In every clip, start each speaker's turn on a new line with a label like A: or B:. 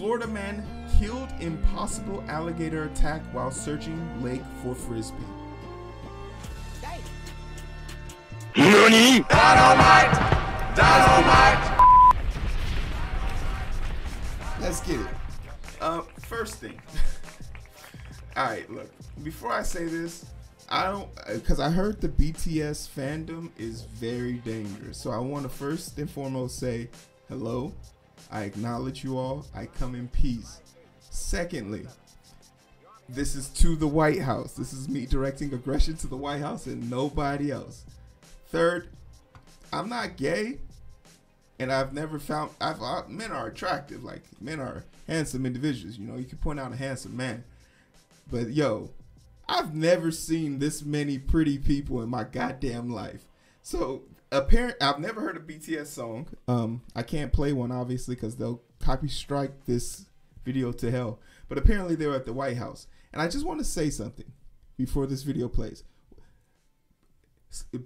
A: Florida man killed in possible alligator attack while searching lake for frisbee.
B: NANI? Dynamite! Dynamite!
A: Let's get it. First thing. Alright, look. Before I say this, because I heard the BTS fandom is very dangerous. So I want to first and foremost say hello. I acknowledge you all. I come in peace. Secondly, this is to the White House. This is me directing aggression to the White House and nobody else. Third, I'm not gay. And I've never found, men are attractive. Like, men are handsome individuals. You know, you can point out a handsome man. But yo, I've never seen this many pretty people in my goddamn life. So I've never heard a BTS song. I can't play one obviously because they'll copy strike this video to hell. But apparently they were at the White House. And I just want to say something before this video plays.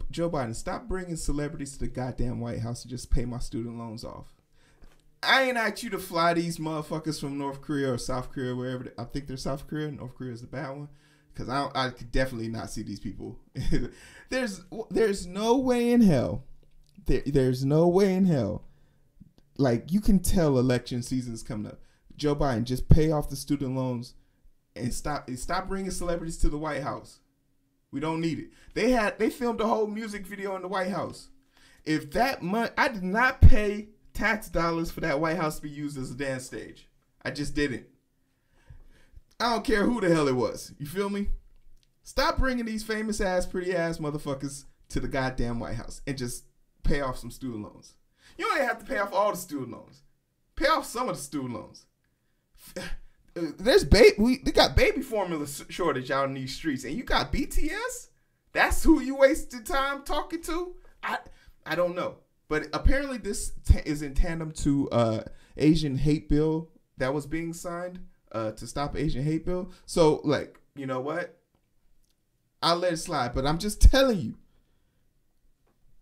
A: Joe Biden, stop bringing celebrities to the goddamn White House to just pay my student loans off. I ain't asked you to fly these motherfuckers from North Korea or South Korea, wherever. I think they're South Korea. North Korea is the bad one. Because I could definitely not see these people. There's no way in hell. There's no way in hell. Like, you can tell election season is coming up. Joe Biden, just pay off the student loans and stop bringing celebrities to the White House. We don't need it. They filmed a whole music video in the White House. If that money, I did not pay tax dollars for that White House to be used as a dance stage. I just didn't. I don't care who the hell it was. You feel me? Stop bringing these famous ass, pretty ass motherfuckers to the goddamn White House and just pay off some student loans. You don't even have to pay off all the student loans. Pay off some of the student loans. We got baby formula shortage out in these streets, and you got BTS? That's who you wasted time talking to? I don't know. But apparently this is in tandem to Asian hate bill that was being signed to stop Asian hate bill. So, like, you know what? I'll let it slide. But I'm just telling you,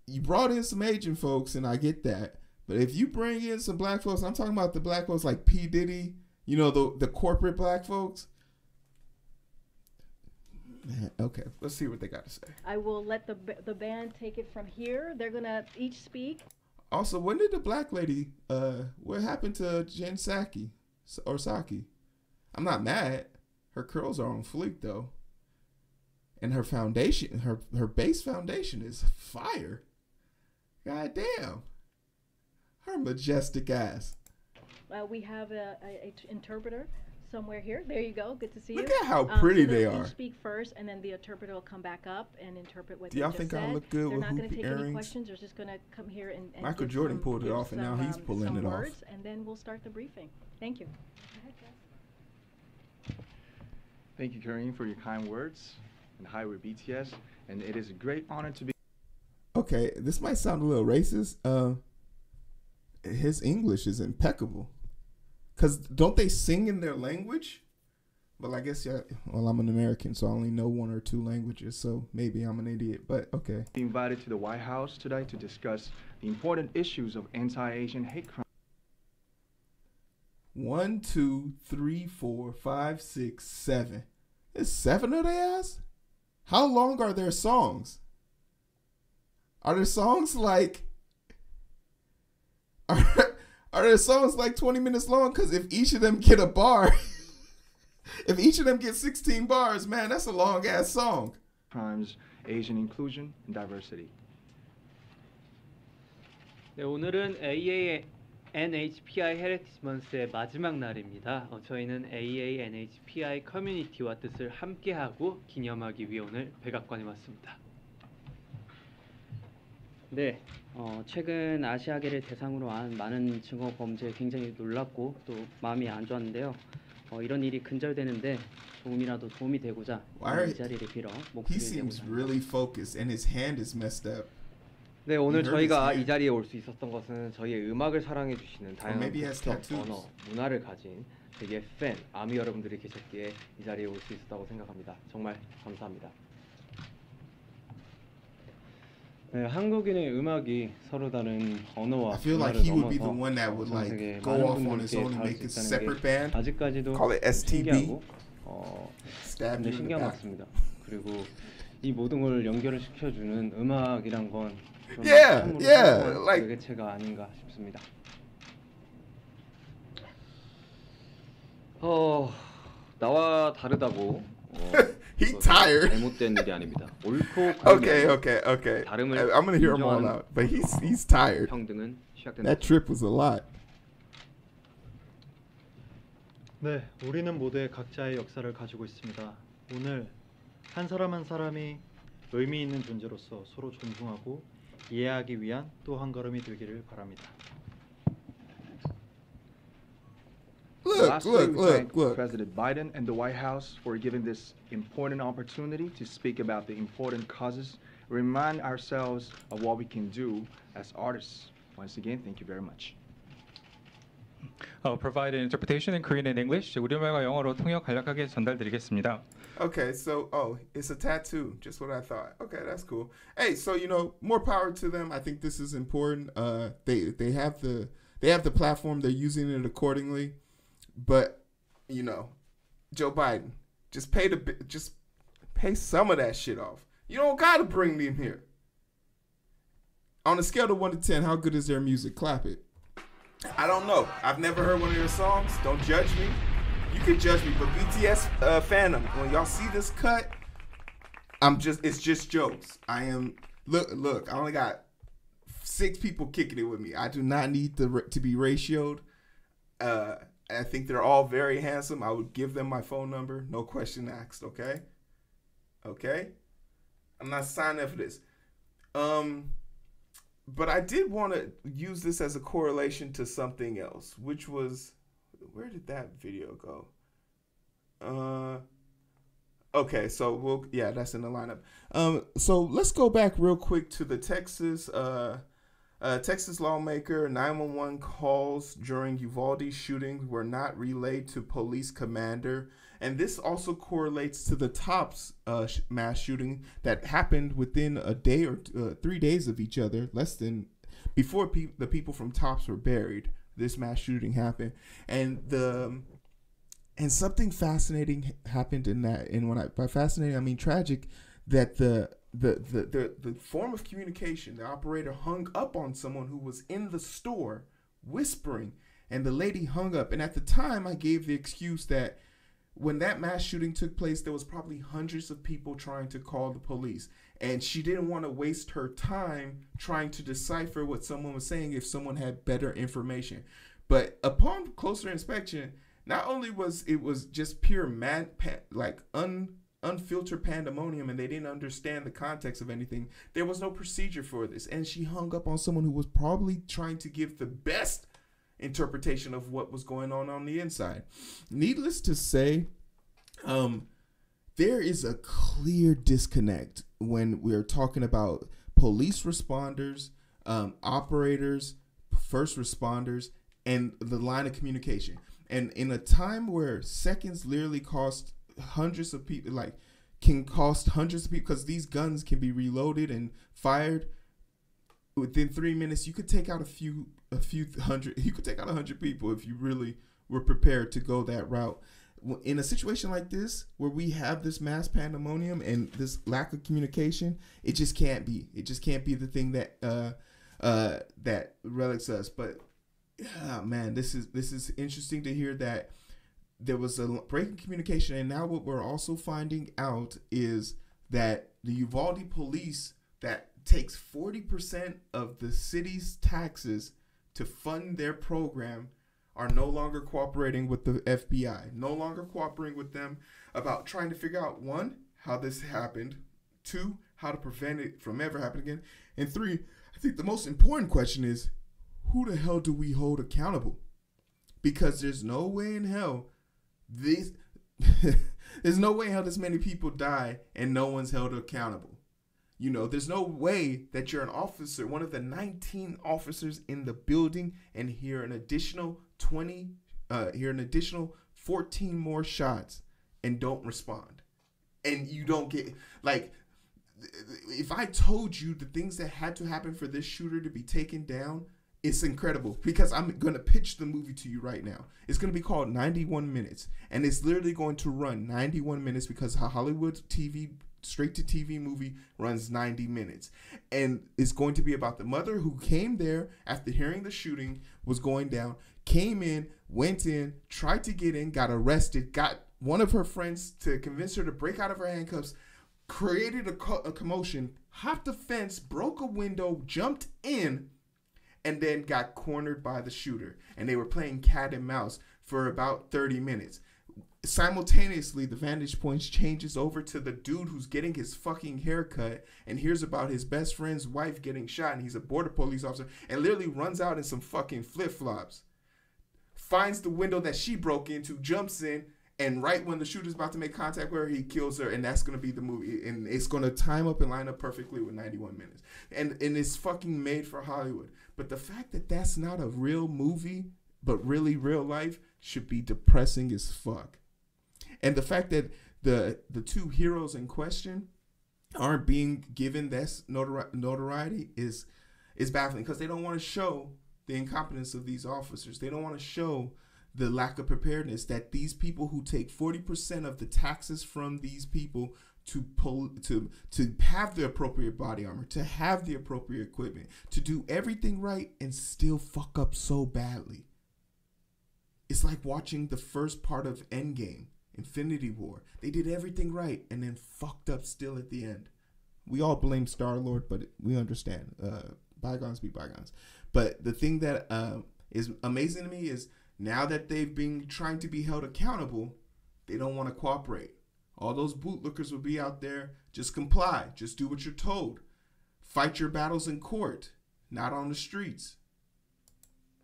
A: you brought in some Asian folks, and I get that. But if you bring in some black folks, I'm talking about the black folks like P. Diddy, you know, the corporate black folks. Okay, let's see what they got to say.
C: I will let the band take it from here. They're going to each speak.
A: Also, when did the black lady, what happened to Jen Psaki? Or Saki? I'm not mad. Her curls are on fleek, though. And her foundation, her base foundation is fire. God damn. Her majestic ass.
C: We have a interpreter somewhere here. There you go. Good to see you.
A: Look at how pretty
C: so
A: they
C: they'll
A: are.
C: each speak first, and then the interpreter will come back up and interpret what
A: Do y'all
C: they just
A: think
C: said.
A: I look good
C: They're
A: with
C: not going to
A: hoopy
C: take any
A: earrings?
C: questions. They're just going to come here and
A: Michael
C: give
A: Jordan pulled it off, and now he's pulling
C: some
A: it off.
C: words, and then we'll start the briefing. Thank you. Go ahead, guys.
D: Thank you, Kareem, for your kind words. And hi, we're BTS, and it is a great honor to be.
A: Okay, this might sound a little racist. His English is impeccable. Because don't they sing in their language? Well, I guess, yeah. Well, I'm an American, so I only know one or two languages, so maybe I'm an idiot, but okay.
D: Invited to the White House today to discuss the important issues of anti-Asian hate crime.
A: 1, 2, 3, 4, 5, 6, 7. There's 7 of their ass? How long are their songs? Are their songs like... Are their songs like 20 minutes long? Because if each of them get a bar... if each of them get 16 bars, man, that's a long-ass song.
D: Crimes, Asian inclusion, and diversity.
E: 네, 오늘은 AANHPI 헤리티지먼스의 마지막 날입니다. 저희는 AANHPI 커뮤니티와 뜻을 함께하고 기념하기 위해 오늘 백악관에 왔습니다.
F: 네, 최근 아시아계를 대상으로 한 많은 증오 범죄에 굉장히 놀랍고 또 마음이 안 좋았는데요. 이런 일이 근절되는데 조금이라도 도움이 되고자 이 자리를 빌어
A: He seems really focused and his hand is messed up.
G: 네, 오늘 저희가 이 자리에 올 수 있었던 것은 저희의 음악을 사랑해 주시는 다양한 국적, 언어, 문화를 가진 되게 팬, 아미 여러분들이 계셨기에 이 자리에 올 수 있었다고 생각합니다. 정말 감사합니다.
H: 네, 한국인의 음악이 서로 다른 언어와
A: I feel like he would be the one that would like go off on his own and make a separate band.
H: 아직까지도
A: Call it STB.
H: 굉장히 신기한 것 같습니다. 그리고 이 모든 걸 연결을 시켜주는 음악이란 건 참으로 매개체가 아닌가 싶습니다.
G: 나와 다르다고
A: He tired.
G: 잘못된 일이 아닙니다. 옳고
A: Okay.
G: 다름을
A: I'm gonna hear him all out, but he's tired.
G: 평등은 시작된다.
A: That trip was a lot.
I: 네, 우리는 모두의 각자의 역사를 가지고 있습니다. 오늘 한 사람 한 사람이 의미 있는 존재로서 서로 존중하고 이해하기 위한 또 한 걸음이 되기를 바랍니다.
A: Look.
D: President Biden and the White House for giving this important opportunity to speak about the important causes, remind ourselves of what we can do as artists. Once again, thank you very much.
J: Provide an interpretation in Korean and English. 우리말과 영어로 통역 간략하게 전달드리겠습니다.
A: Okay, so it's a tattoo, just what I thought. Okay, that's cool. Hey, so more power to them. I think this is important. They have the platform. They're using it accordingly. But Joe Biden, just pay some of that shit off. You don't gotta bring them here. On a scale of 1 to 10, how good is their music? Clap it. I don't know. I've never heard one of their songs. Don't judge me. You can judge me, but BTS fandom, when y'all see this cut, it's just jokes. Look, I only got 6 people kicking it with me. I do not need to be ratioed. I think they're all very handsome. I would give them my phone number. No question asked, okay? Okay? I'm not signing up for this. But I did want to use this as a correlation to something else, which was, where did that video go? Okay, so that's in the lineup. So let's go back real quick to the Texas lawmaker. 911 calls during Uvalde shooting were not relayed to police commander. And this also correlates to the Tops mass shooting that happened within a day or 3 days of each other, before the people from Tops were buried. This mass shooting happened, and something fascinating happened in that. And by fascinating I mean tragic, that the form of communication, the operator hung up on someone who was in the store whispering, and the lady hung up. And at the time, I gave the excuse that when that mass shooting took place, there was probably hundreds of people trying to call the police, and she didn't want to waste her time trying to decipher what someone was saying if someone had better information. But upon closer inspection, not only was it just pure unfiltered pandemonium, and they didn't understand the context of anything. There was no procedure for this, and she hung up on someone who was probably trying to give the best interpretation of what was going on the inside. Needless to say, there is a clear disconnect when we're talking about police responders, operators, first responders, and the line of communication. And in a time where seconds literally cost hundreds of people, can cost hundreds of people, because these guns can be reloaded and fired within 3 minutes. You could take out a few hundred. You could take out 100 people if you really were prepared to go that route. In a situation like this, where we have this mass pandemonium and this lack of communication, it just can't be. It just can't be the thing that that relics us. But man, this is interesting to hear that there was a break in communication, and now what we're also finding out is that the Uvalde police, that takes 40% of the city's taxes to fund their program, are no longer cooperating with the FBI, no longer cooperating with them about trying to figure out, 1, how this happened, 2, how to prevent it from ever happening again, and 3, I think the most important question is, who the hell do we hold accountable? Because there's no way in hell there's no way in hell this many people die and no one's held accountable. There's no way that you're an officer, one of the 19 officers in the building, and hear an additional 14 more shots and don't respond. And you don't get, if I told you the things that had to happen for this shooter to be taken down, it's incredible, because I'm going to pitch the movie to you right now. It's going to be called 91 Minutes, and it's literally going to run 91 minutes because Hollywood TV, straight to TV movie runs 90 minutes. And it's going to be about the mother who came there after hearing the shooting was going down, came in, went in, tried to get in, got arrested, got one of her friends to convince her to break out of her handcuffs, created a commotion, hopped the fence, broke a window, jumped in, and then got cornered by the shooter. And they were playing cat and mouse for about 30 minutes. Simultaneously, the vantage point changes over to the dude who's getting his fucking haircut and hears about his best friend's wife getting shot, and he's a border police officer, and literally runs out in some fucking flip-flops, finds the window that she broke into, jumps in, and right when the shooter's about to make contact with her, he kills her, and that's going to be the movie. And it's going to time up and line up perfectly with 91 minutes. And it's fucking made for Hollywood. But the fact that that's not a real movie, but really real life, should be depressing as fuck. And the fact that the two heroes in question aren't being given this notoriety is baffling, because they don't want to show the incompetence of these officers. They don't want to show the lack of preparedness that these people who take 40% of the taxes from these people to have the appropriate body armor, to have the appropriate equipment, to do everything right and still fuck up so badly. It's like watching the first part of Endgame, Infinity War. They did everything right and then fucked up still at the end. We all blame Star-Lord, but we understand. Bygones be bygones. But the thing that is amazing to me is now that they've been trying to be held accountable, they don't want to cooperate. All those bootlickers will be out there. Just comply. Just do what you're told. Fight your battles in court, not on the streets.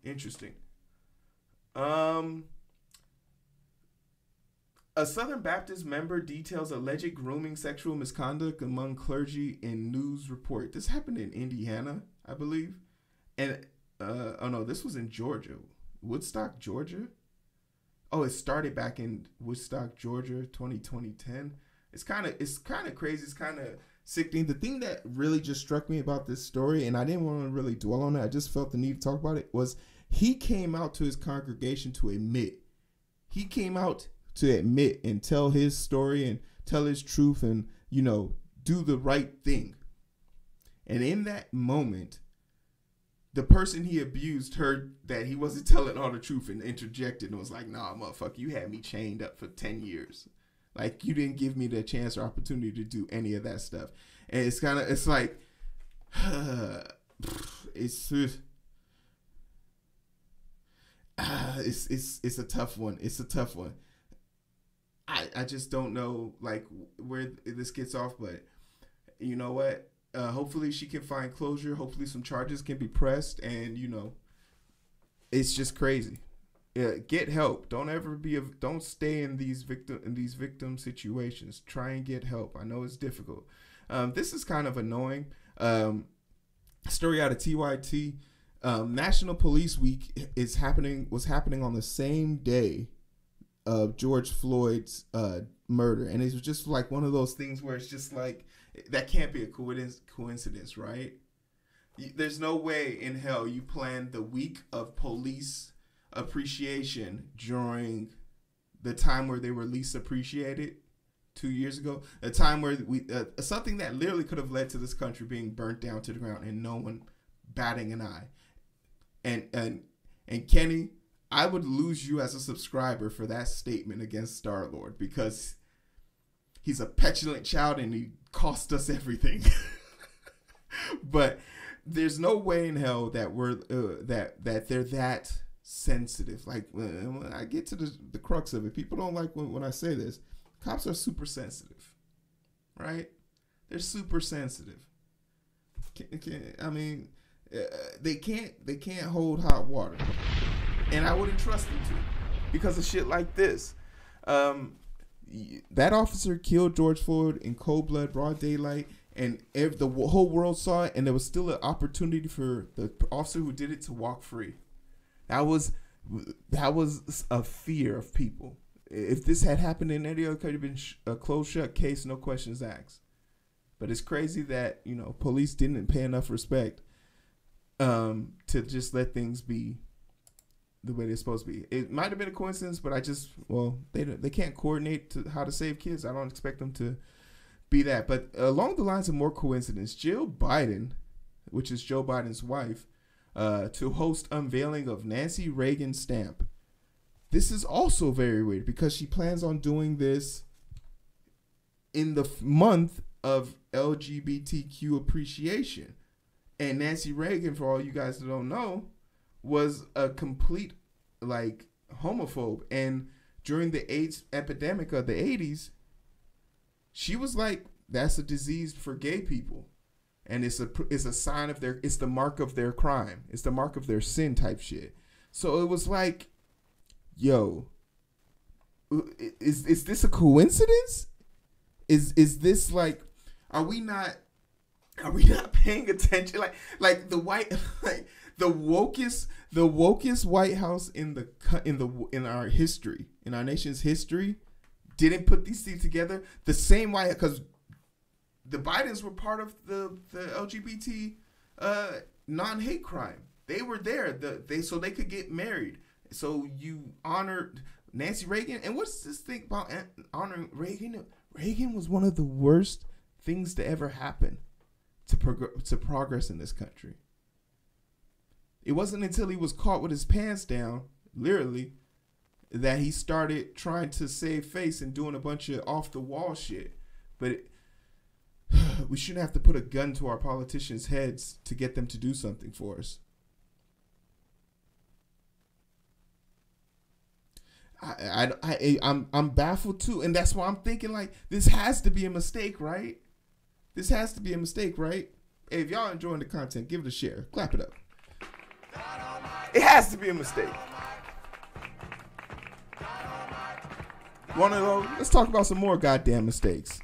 A: Interesting. A Southern Baptist member details alleged grooming sexual misconduct among clergy in news report. This happened in Indiana, I believe. And, oh no, this was in Georgia. Woodstock, Georgia? Oh, it started back in Woodstock, Georgia, 2010. It's kind of crazy. It's kind of sickening. The thing that really just struck me about this story, and I didn't want to really dwell on it, I just felt the need to talk about it, was he came out to his congregation to admit. He came out to admit and tell his story and tell his truth and, you know, do the right thing. And in that moment, the person he abused heard that he wasn't telling all the truth and interjected and was like, nah, motherfucker, you had me chained up for 10 years. Like, you didn't give me the chance or opportunity to do any of that stuff. And it's kind of, it's like, it's a tough one. It's a tough one. I just don't know, like, where this gets off, but you know what? Hopefully she can find closure. Hopefully some charges can be pressed, and you know, it's just crazy. Get help. Don't stay in these victim situations. Try and get help. I know it's difficult. This is kind of annoying. Story out of TYT. National Police Week was happening on the same day of George Floyd's murder, and it was just like one of those things where it's just like, that can't be a coincidence, right? There's no way in hell you planned the week of police appreciation during the time where they were least appreciated 2 years ago, a time where something that literally could have led to this country being burnt down to the ground and no one batting an eye. And Kenny, I would lose you as a subscriber for that statement against Star-Lord, because he's a petulant child and he cost us everything. But there's no way in hell that we're that they're that sensitive. Like, when I get to the crux of it, people don't like when I say this. Cops are super sensitive, right? They're super sensitive. I mean, they can't hold hot water, and I wouldn't trust them to, because of shit like this. That officer killed George Floyd in cold blood, broad daylight, and the whole world saw it, and there was still an opportunity for the officer who did it to walk free. That was a fear of people. If this had happened in any other country, it would have been a closed shut case, no questions asked. But it's crazy that, you know, police didn't pay enough respect to just let things be the way they're supposed to be. It might have been a coincidence, but they can't coordinate to how to save kids. I don't expect them to be that. But along the lines of more coincidence, Jill Biden, which is Joe Biden's wife, to host unveiling of Nancy Reagan stamp. This is also very weird because she plans on doing this in the month of LGBTQ appreciation. And Nancy Reagan, for all you guys that don't know, was a complete like homophobe. And during the AIDS epidemic of the 80s, she was like, that's a disease for gay people. And it's a sign of it's the mark of their crime. It's the mark of their sin type shit. So it was like, yo, is this a coincidence? Is this like, are we not paying attention? Like the wokest White House in our history, in our nation's history, didn't put these things together. The same White House, because the Bidens were part of the LGBT non-hate crime. They were there. So they could get married. So you honored Nancy Reagan. And what's this thing about honoring Reagan? Reagan was one of the worst things to ever happen to progress in this country. It wasn't until he was caught with his pants down, literally, that he started trying to save face and doing a bunch of off-the-wall shit. But we shouldn't have to put a gun to our politicians' heads to get them to do something for us. I'm baffled too, and that's why I'm thinking like this has to be a mistake, right? This has to be a mistake, right? Hey, if y'all enjoying the content, give it a share, clap it up. It has to be a mistake. One of those. Let's talk about some more goddamn mistakes.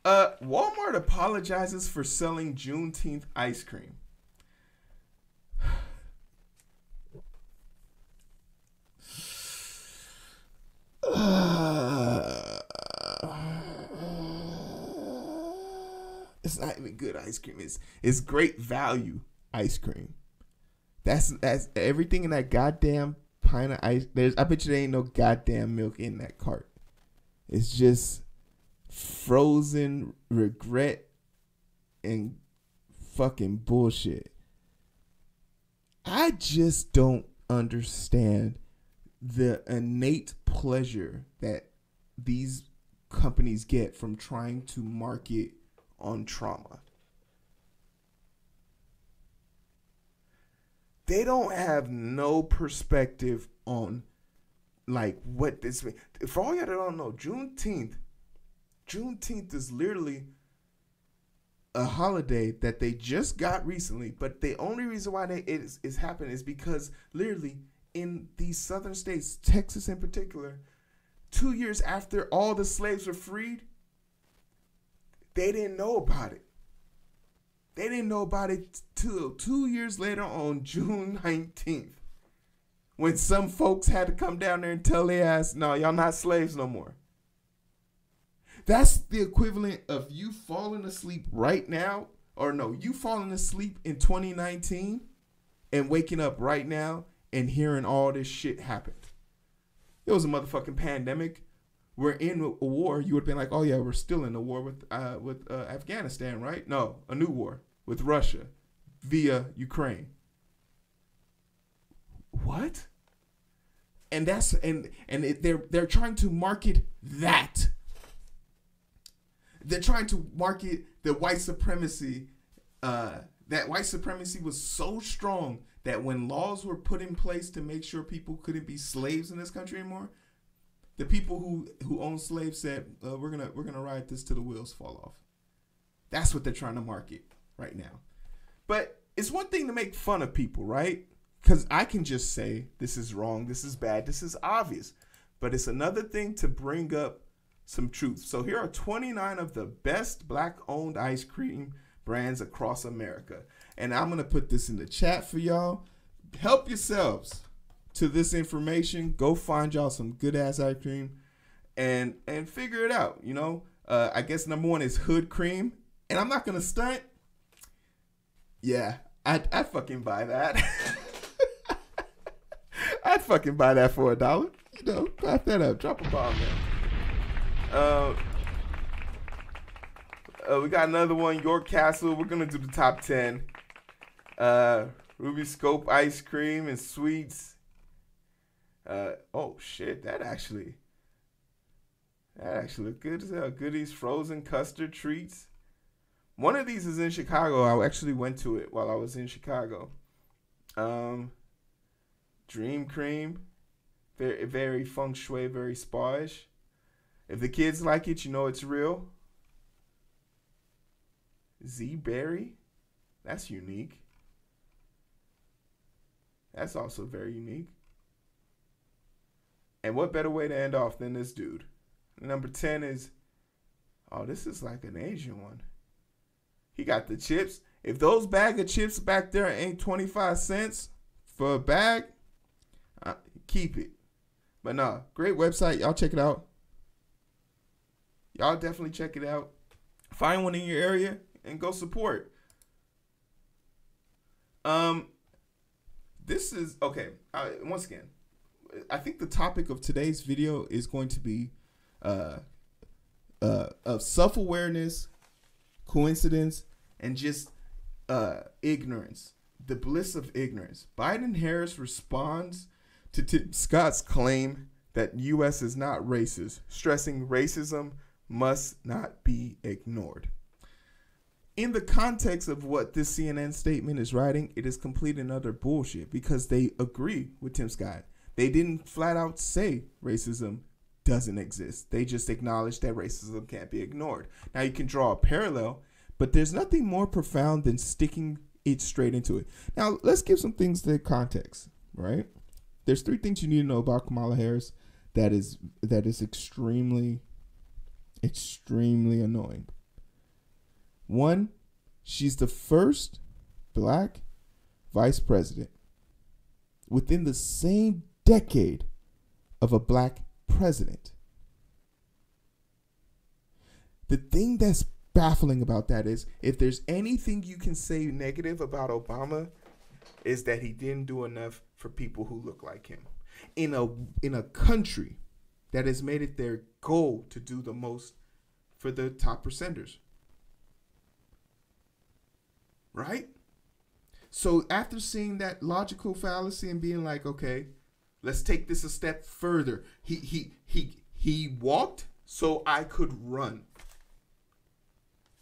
A: Walmart apologizes for selling Juneteenth ice cream. It's not even good ice cream. It's great value ice cream. That's everything in that goddamn pint of ice. I bet you there ain't no goddamn milk in that cart. It's just frozen regret and fucking bullshit. I just don't understand the innate pleasure that these companies get from trying to market on trauma. They don't have no perspective on like what this means. For all y'all that don't know, Juneteenth is literally a holiday that they just got recently, but the only reason why it is happening is because literally in these southern states, Texas in particular, 2 years after all the slaves were freed, they didn't know about it. They didn't know about it till 2 years later on June 19th, when some folks had to come down there and tell their ass, no, y'all not slaves no more. That's the equivalent of you falling asleep right now, or no, you falling asleep in 2019 and waking up right now and hearing all this shit happen. It was a motherfucking pandemic. We're in a war. You would have been like, oh yeah, we're still in a war with Afghanistan, right? No, a new war with Russia via Ukraine. What? And they're trying to market that. They're trying to market the white supremacy. That white supremacy was so strong that when laws were put in place to make sure people couldn't be slaves in this country anymore, the people who own slaves said, we're gonna ride this till the wheels fall off. That's what they're trying to market right now. But it's one thing to make fun of people, right? Because I can just say this is wrong, this is bad, this is obvious. But it's another thing to bring up some truth. So here are 29 of the best black-owned ice cream brands across America. And I'm gonna put this in the chat for y'all. Help yourselves to this information. Go find y'all some good ass ice cream and figure it out. You know, I guess number 1 is Hood Cream. And I'm not going to stunt. Yeah, I'd fucking buy that. I'd fucking buy that for $1. You know, clap that up. Drop a bomb, man. We got another one, York Castle. We're going to do the top 10. Ruby Scope ice cream and sweets. Oh, shit. That actually looked good as hell. Goodies, frozen custard treats. One of these is in Chicago. I actually went to it while I was in Chicago. Dream Cream. Very, very feng shui, very spa-ish. If the kids like it, you know it's real. Z-Berry. That's unique. That's also very unique. And what better way to end off than this dude? Number 10 is, oh, this is like an Asian one. He got the chips. If those bag of chips back there ain't 25 cents for a bag, keep it. But nah, great website. Y'all check it out. Y'all definitely check it out. Find one in your area and go support. This is, okay, once again, I think the topic of today's video is going to be of self-awareness, coincidence, and just ignorance. The bliss of ignorance. Biden-Harris responds to Tim Scott's claim that U.S. is not racist, stressing racism must not be ignored. In the context of what this CNN statement is writing, it is complete and utter bullshit because they agree with Tim Scott. They didn't flat out say racism doesn't exist. They just acknowledge that racism can't be ignored. Now you can draw a parallel, but there's nothing more profound than sticking it straight into it. Now let's give some things to context, right? There's 3 things you need to know about Kamala Harris that is extremely, extremely annoying. 1, she's the first black vice president within the same decade of a black president. The thing that's baffling about that is if there's anything you can say negative about Obama is that he didn't do enough for people who look like him. In a country that has made it their goal to do the most for the top percenters. Right? So after seeing that logical fallacy and being like, okay, let's take this a step further. He walked so I could run.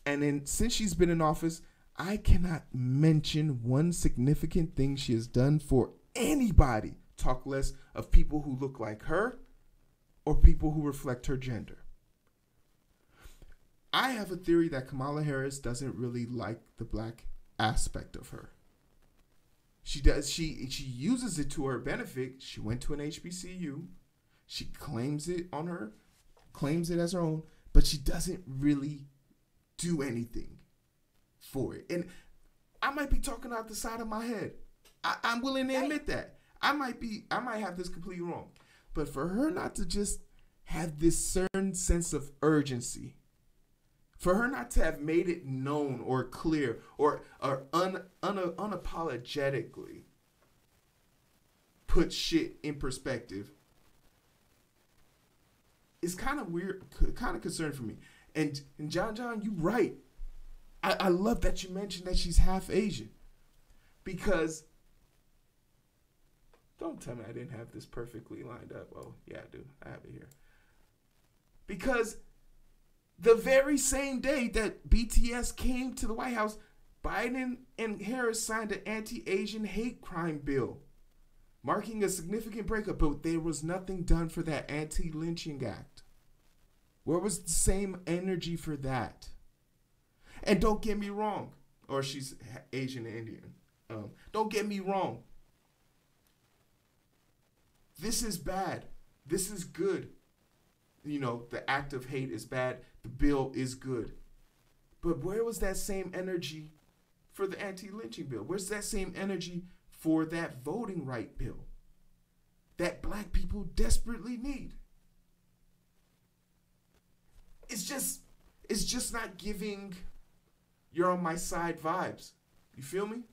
A: And then since she's been in office, I cannot mention one significant thing she has done for anybody. Talk less of people who look like her or people who reflect her gender. I have a theory that Kamala Harris doesn't really like the black aspect of her. She does. She uses it to her benefit. She went to an HBCU. She claims it as her own, but she doesn't really do anything for it. And I might be talking out the side of my head. I'm willing to admit that. I might have this completely wrong. But for her not to just have this certain sense of urgency, for her not to have made it known or clear or unapologetically put shit in perspective is kind of weird, kind of concerned for me. And John, you're right. I love that you mentioned that she's half Asian. Because, don't tell me I didn't have this perfectly lined up. Oh, yeah, I do. I have it here. Because the very same day that BTS came to the White House, Biden and Harris signed an anti-Asian hate crime bill, marking a significant breakup, but there was nothing done for that anti-lynching act. Where was the same energy for that? And don't get me wrong, or she's Asian and Indian. Don't get me wrong. This is bad. This is good. You know, the act of hate is bad. The bill is good. But where was that same energy for the anti-lynching bill? Where's that same energy for that voting right bill that black people desperately need? It's just, it's just not giving you're on my side vibes. You feel me?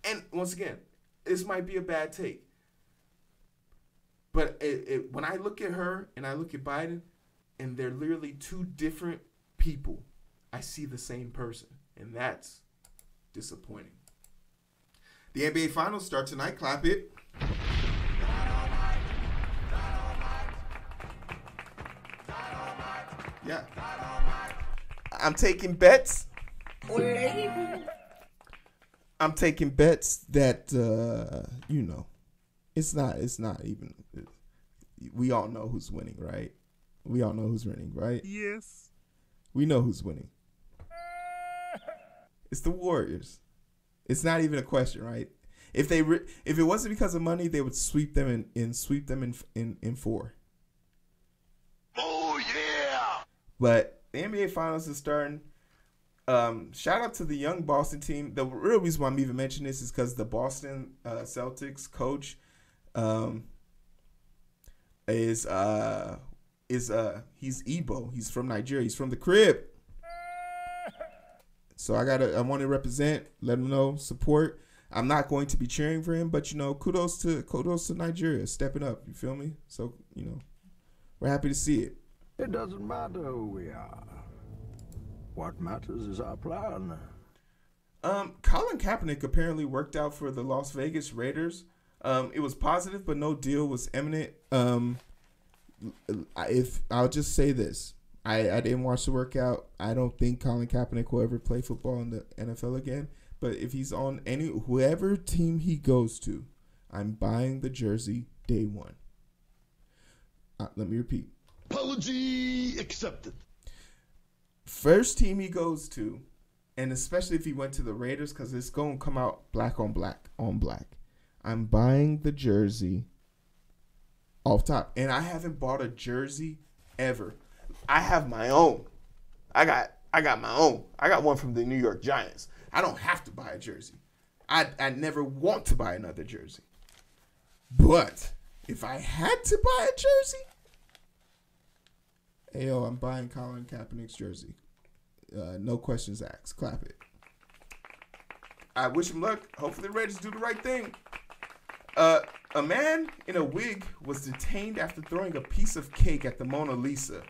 A: And once again, this might be a bad take. But when I look at her and I look at Biden, and they're literally two different people, I see the same person. And that's disappointing. The NBA Finals start tonight. Clap it. Yeah. I'm taking bets. I'm taking bets that, you know, it's not even, we all know who's winning, right? We all know who's winning, right?
B: Yes.
A: We know who's winning. It's the Warriors. It's not even a question, right? If it wasn't because of money, they would sweep them in 4.
B: Oh yeah!
A: But the NBA Finals is starting. Shout out to the young Boston team. The real reason why I'm even mentioning this is because the Boston Celtics coach is he's Igbo. He's from Nigeria. He's from the crib. So I want to represent, let him know, support. I'm not going to be cheering for him, but you know, kudos to Nigeria stepping up. You feel me? So, you know, we're happy to see it.
K: It doesn't matter who we are. What matters is our plan.
A: Colin Kaepernick apparently worked out for the Las Vegas Raiders. It was positive, but no deal was imminent. If I'll just say this. I didn't watch the workout. I don't think Colin Kaepernick will ever play football in the NFL again. But if he's on whoever team he goes to, I'm buying the jersey day one. Let me repeat.
B: Apology accepted.
A: First team he goes to, and especially if he went to the Raiders, because it's going to come out black on black on black. I'm buying the jersey off top. And I haven't bought a jersey ever. I have my own. I got my own. I got one from the New York Giants. I don't have to buy a jersey. I never want to buy another jersey. But if I had to buy a jersey, hey, yo, I'm buying Colin Kaepernick's jersey. No questions asked. Clap it. I wish him luck. Hopefully the Raiders do the right thing. A man in a wig was detained after throwing a piece of cake at the Mona Lisa.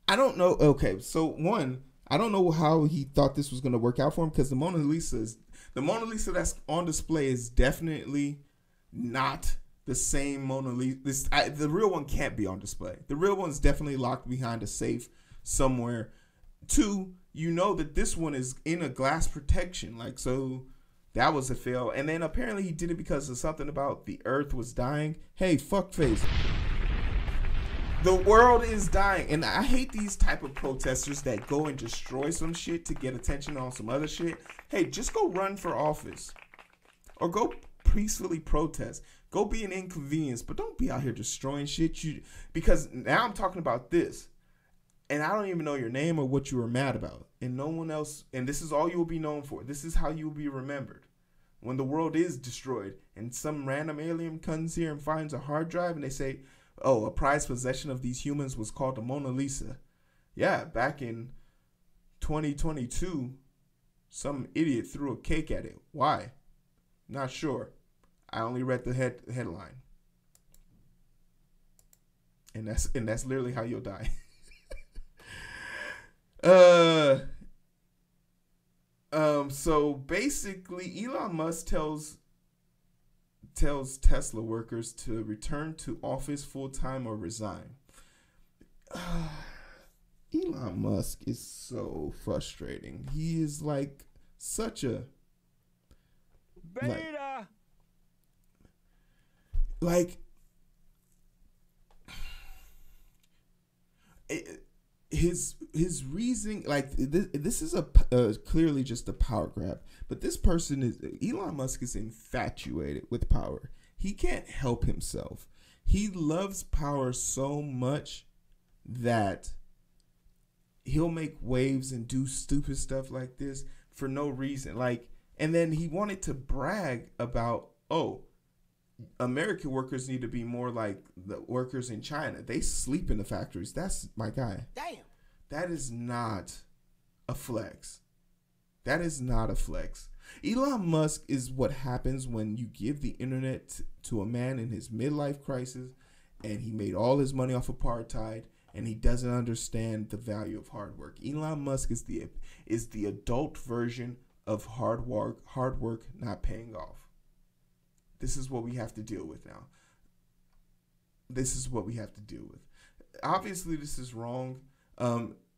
A: I don't know. Okay, so one, I don't know how he thought this was going to work out for him, because the Mona Lisa that's on display is definitely not the same Mona Lisa. The real one can't be on display. The real one's definitely locked behind a safe somewhere. Two, you know that this one is in a glass protection, like, so that was a fail. And then apparently he did it because of something about the earth was dying. Hey, fuckface. The world is dying, and I hate these type of protesters that go and destroy some shit to get attention on some other shit. Hey, just go run for office, or go peacefully protest. Go be an inconvenience, but don't be out here destroying shit. Because now I'm talking about this, and I don't even know your name or what you were mad about, and no one else. And this is all you will be known for. This is how you will be remembered when the world is destroyed, and some random alien comes here and finds a hard drive, and they say, oh, a prized possession of these humans was called the Mona Lisa. Yeah, back in 2022, some idiot threw a cake at it. Why? Not sure. I only read the headline. And that's literally how you'll die. So basically Elon Musk tells Tesla workers to return to office full-time or resign. Elon Musk is so frustrating. He is like such a beta. His reasoning, like this is clearly just a power grab. But this person Elon Musk is infatuated with power. He can't help himself. He loves power so much that he'll make waves and do stupid stuff like this for no reason. And then he wanted to brag about, oh, American workers need to be more like the workers in China. They sleep in the factories. That's my guy.
L: Damn.
A: That is not a flex. That is not a flex. Elon Musk is what happens when you give the internet to a man in his midlife crisis, and he made all his money off apartheid, and he doesn't understand the value of hard work. Elon Musk is the adult version of hard work not paying off. This is what we have to deal with now. This is what we have to deal with. Obviously, this is wrong.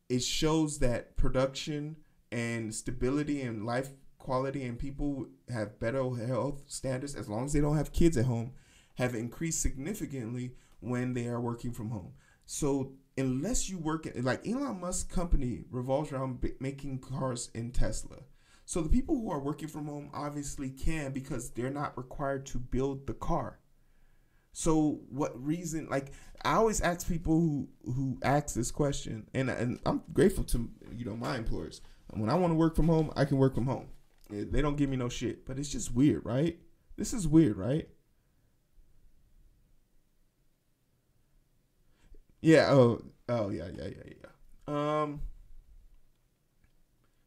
A: It shows that production and stability and life quality and people have better health standards, as long as they don't have kids at home, have increased significantly when they are working from home. So unless you work like Elon Musk's company revolves around making cars in Tesla. So the people who are working from home obviously can, because they're not required to build the car. So what reason, like I always ask people who ask this question, and I'm grateful to, my employers. When I want to work from home, I can work from home. They don't give me no shit, but it's just weird, right? This is weird, right? Yeah. Oh, yeah.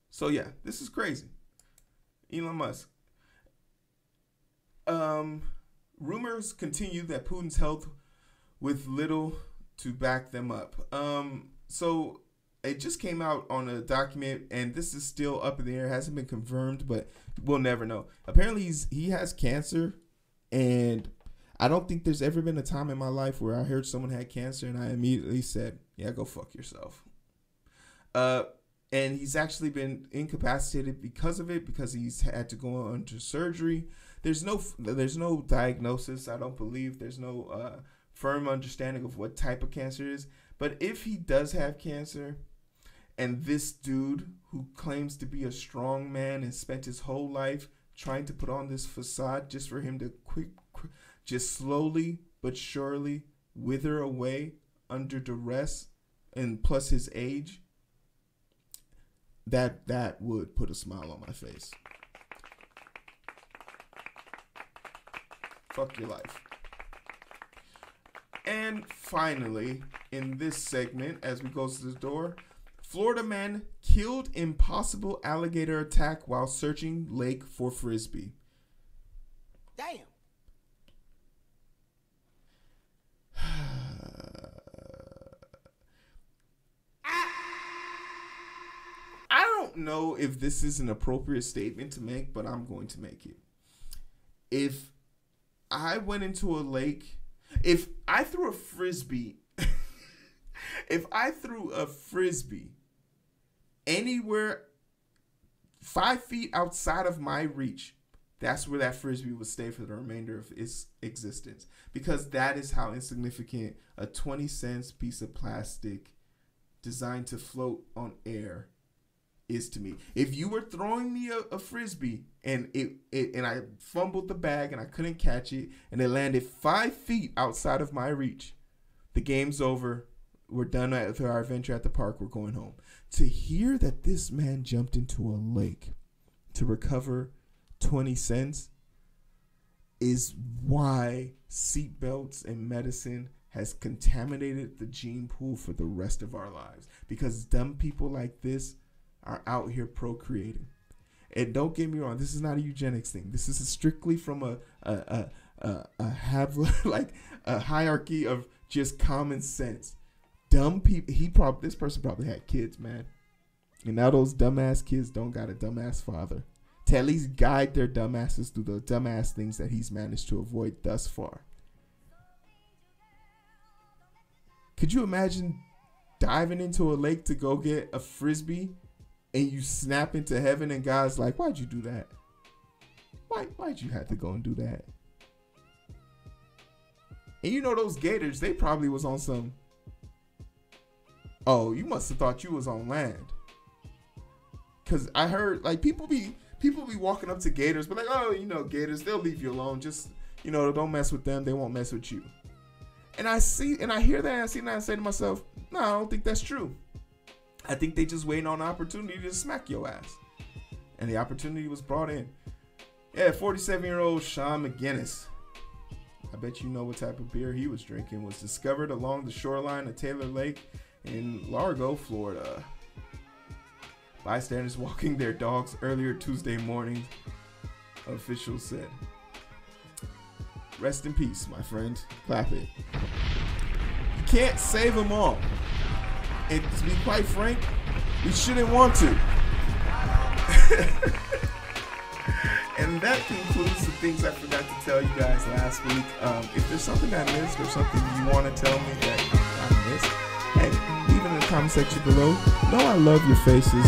A: So yeah, this is crazy. Elon Musk. Rumors continue that Putin's health with little to back them up. So it just came out on a document, and this is still up in the air. It hasn't been confirmed, but we'll never know. Apparently, he has cancer, and I don't think there's ever been a time in my life where I heard someone had cancer and I immediately said, yeah, go fuck yourself. And he's actually been incapacitated because of it, because he's had to go under surgery. There's no diagnosis, I don't believe. There's no firm understanding of what type of cancer it is. But if he does have cancer, and this dude who claims to be a strong man and spent his whole life trying to put on this facade just for him to just slowly but surely wither away under duress, and plus his age, that would put a smile on my face. Fuck your life. And finally, in this segment, as we go to the door, Florida man killed in possible alligator attack while searching lake for frisbee.
L: Damn.
A: I don't know if this is an appropriate statement to make, but I'm going to make it. If I went into a lake, if I threw a frisbee, anywhere 5 feet outside of my reach, that's where that frisbee would stay for the remainder of its existence. Because that is how insignificant a 20-cent piece of plastic designed to float on air is to me. If you were throwing me a frisbee and and I fumbled the bag and I couldn't catch it and it landed 5 feet outside of my reach, the game's over. We're done with our adventure at the park. We're going home. To hear that this man jumped into a lake to recover 20 cents is why seatbelts and medicine has contaminated the gene pool for the rest of our lives. Because dumb people like this are out here procreating. And don't get me wrong, this is not a eugenics thing. This is strictly from a hierarchy of just common sense. Dumb people. This person probably had kids, man, and now those dumbass kids don't got a dumbass father to at least guide their dumbasses through the dumbass things that he's managed to avoid thus far. Could you imagine diving into a lake to go get a frisbee and you snap into heaven and God's like, why'd you do that? Why'd you have to go and do that? And you know those gators, they probably was on some, oh, you must have thought you was on land. Cause I heard like people be walking up to gators, but like, oh, gators, they'll leave you alone. Just, don't mess with them. They won't mess with you. And I hear that, and I see that, and I say to myself, no, I don't think that's true. I think they just waiting on an opportunity to smack your ass. And the opportunity was brought in. Yeah, 47-year-old Sean McGinnis bet you know what type of beer he was drinking, was discovered along the shoreline of Taylor Lake in Largo, Florida. Bystanders walking their dogs earlier Tuesday morning, officials said. Rest in peace, my friend. Clap it. You can't save them all. And to be quite frank, we shouldn't want to. And that concludes the things I forgot to tell you guys last week. If there's something I missed or something you want to tell me that I missed, hey, leave it in the comment section below. Know I love your faces.